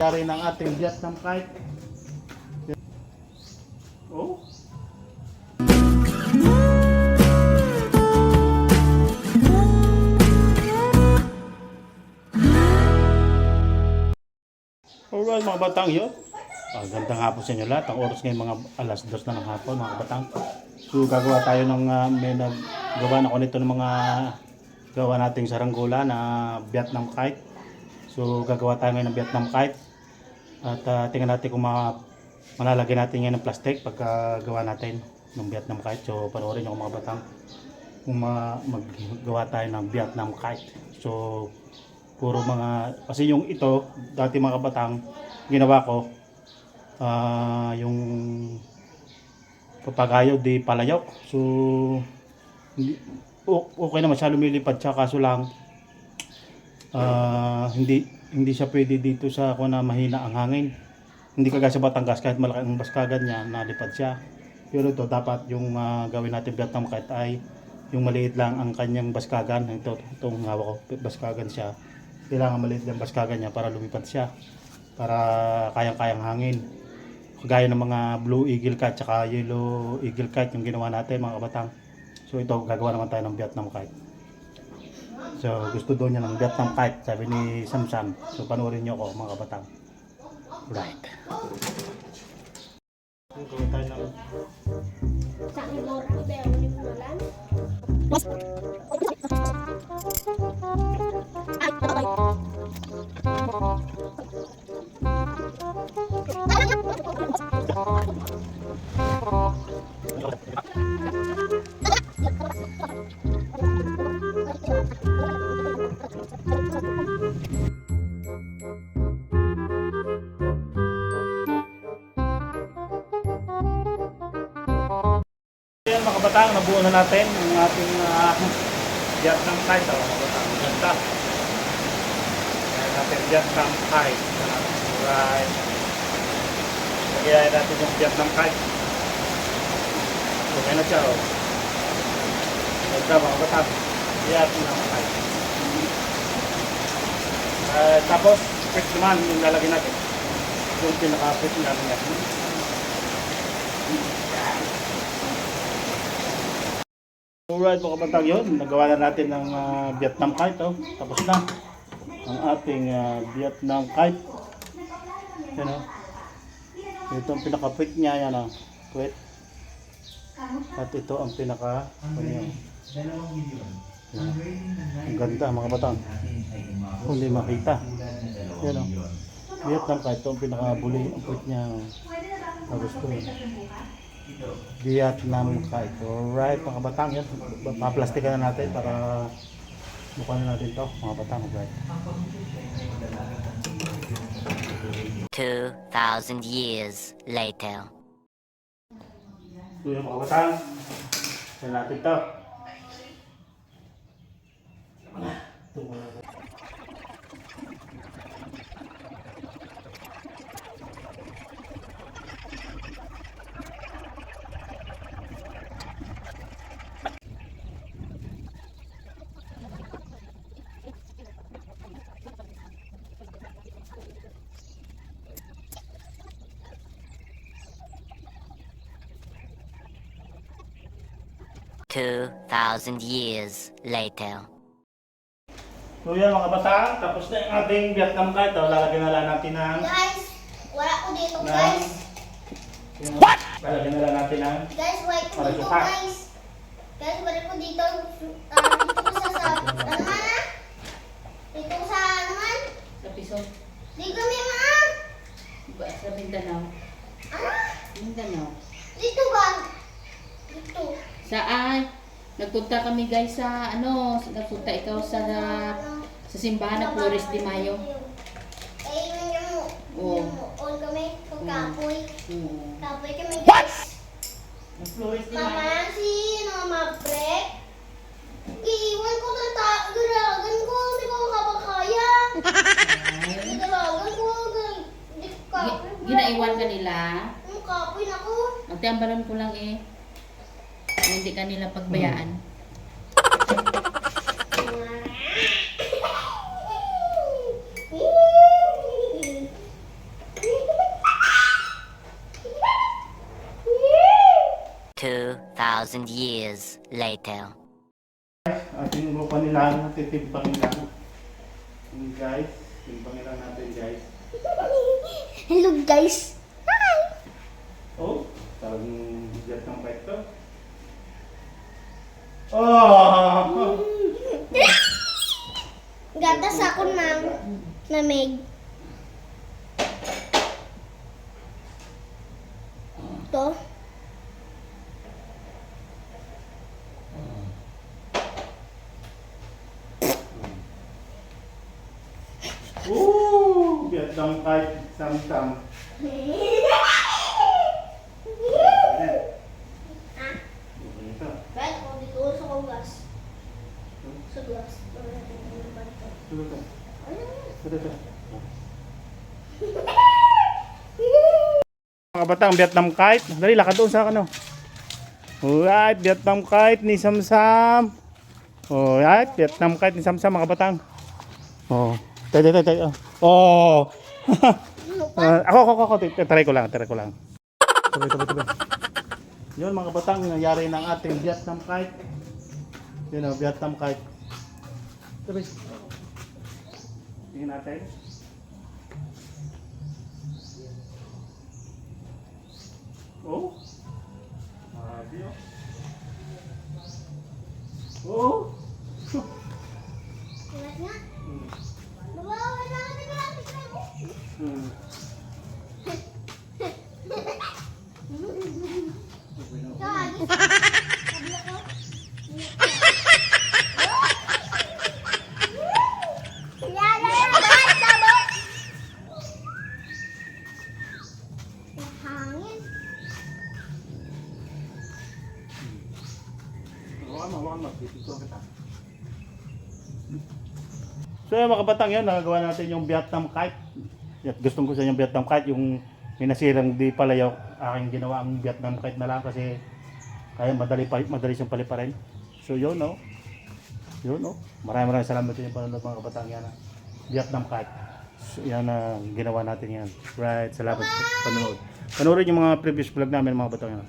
Dari ng ating Vietnam kite. Oh. Alright mga batang yun. Gandang hapon sa inyo lahat. Ang oras ngayon mga alas 2 na ng hapon mga batang. So gagawa tayo ng may naggawa na ko nito ng mga gawa nating saranggula na Vietnam kite. So gagawa tayo ngayon ng Vietnam kite. At tingnan natin kung malalagyan natin ngayon ng plastic pagka gawa natin ng Vietnam kite. So panoorin nyo mga batang kung maggawa tayo ng Vietnam kite. So puro mga, kasi yung ito dati mga batang ginawa ko yung papagayo di palayok. So okay naman siya, lumilipad siya, kaso lang hindi siya pwede dito sa ako na mahina ang hangin. Hindi kagaya sa Batangas, kahit malaki ang baskagan niya nalipad siya. Pero ito dapat yung gawin natin Vietnam kite ay yung maliit lang ang kanyang baskagan. Itong hawak ko, baskagan siya. Kailangan maliit yung baskagan niya para lumipad siya, para kayang-kayang hangin. Kagaya ng mga blue eagle kite tsaka yellow eagle kite yung ginawa natin mga kabatang. So ito gagawa naman tayo ng Vietnam kite. So gusto doon niya ng Vietnam kite, sabi ni Samsam. So panoorin niyo ako mga kabatang. Right. Gawin tayo ng sa akin mo rin ba yung uniforman? Ayan mga kabatang, nabuo na natin ang ating Vietnam kite. Mga kabatang, ganda. Ayan natin Vietnam kite. Alright. Lagyan natin yung Vietnam kite. Okay na siya. Ganda mga kabatang, Vietnam kite. Tapos, quick naman yung lalagyan natin. Yung pinaka-quick natin yan. Alright mga kabatang, yun, nagawa na natin ng Vietnam kite. Tapos na ang ating Vietnam kite. Yan, ito ang pinaka-pit niya, yan, pit. At ito ang pinaka ang ganda mga kabatang, kung hindi makita. Yan, Vietnam kite, ito ang pinaka-buli ang pit niya. Gusto Vietnam kite. Alright mga batang, yan. Paplastikan na natin para mukha na natin to mga batang. Alright. 2,000 years later. So yan mga batang, yan natin to. Two 2,000 years later. So yan mga batang, tapos na yung ating Vietnam kite. Lalagyan na lang natin ng Guys, wala ko dito guys. What? Lalagyan na lang natin ng Guys, wala ko dito Parasukat. guys. Guys, wala ko dito. Dito ko sa ano man ah? Dito ko sa ano man? Sa piso. Di kami man. Sa Mindanao. Ah? Mindanao. Dito ba? Dito. Saan? Nagpunta kami guys sa nagpunta ikaw sa simbahan ng Flores de Mayo. Eh, yun Oo. on kami, pagkapoy. Kapoy kami guys. Ng Flores de Mayo. Mama, si Mama-Brek. Iiwan ko ng garagan ko, hindi ko makakaya. Garagan ko, hindi ko kapoy. Ginaiwan ka nila. Kapoy na ko. Magtiambalan ko lang eh. Hindi ka nila pagbayaan. 2,000 years later. Ating lupa nila, natitimpangin lang. Yung guys, timpangin lang natin guys. Hello guys. Hi. Oh, talagang bigat ng bike to. Oh! Gatas ako ng lamig. To. Bigat ng bike, sam-sam. Right, ako dito sa glass. Sa glass. Mga batang Vietnam kite. Dali, lakad doon sa ano. Alright, Vietnam kite ni Samsam. Alright, Vietnam kite ni Samsam mga batang. Oh. Tayo. Oh. Ako. Try ko lang. Tabi. Yun mga batang, nangyari ng ating Vietnam kite. Yun o, Vietnam kite. Tabi. Tingnan natin. Oh. Adios. Oh. Ingat nga. Babawa na ako ng lapis na ako. Hmm. Guys. Hangin. Hawakan mo. Titignan kita. So yung mga batang yun, nakagawa natin yung Vietnam kite. At gustong ko sa yung Vietnam kite, yung may nasirang di palayaw, aking ginawa ang Vietnam kite na lang kasi kaya madali siyang paliparin. So yun no. Maraming salamat sa inyong panonood mga kabatang yan. Vietnam kite. So, yan ginawa natin yan. Right, salamat sa panonood. Panoorin yung mga previous vlog namin mga batang yan.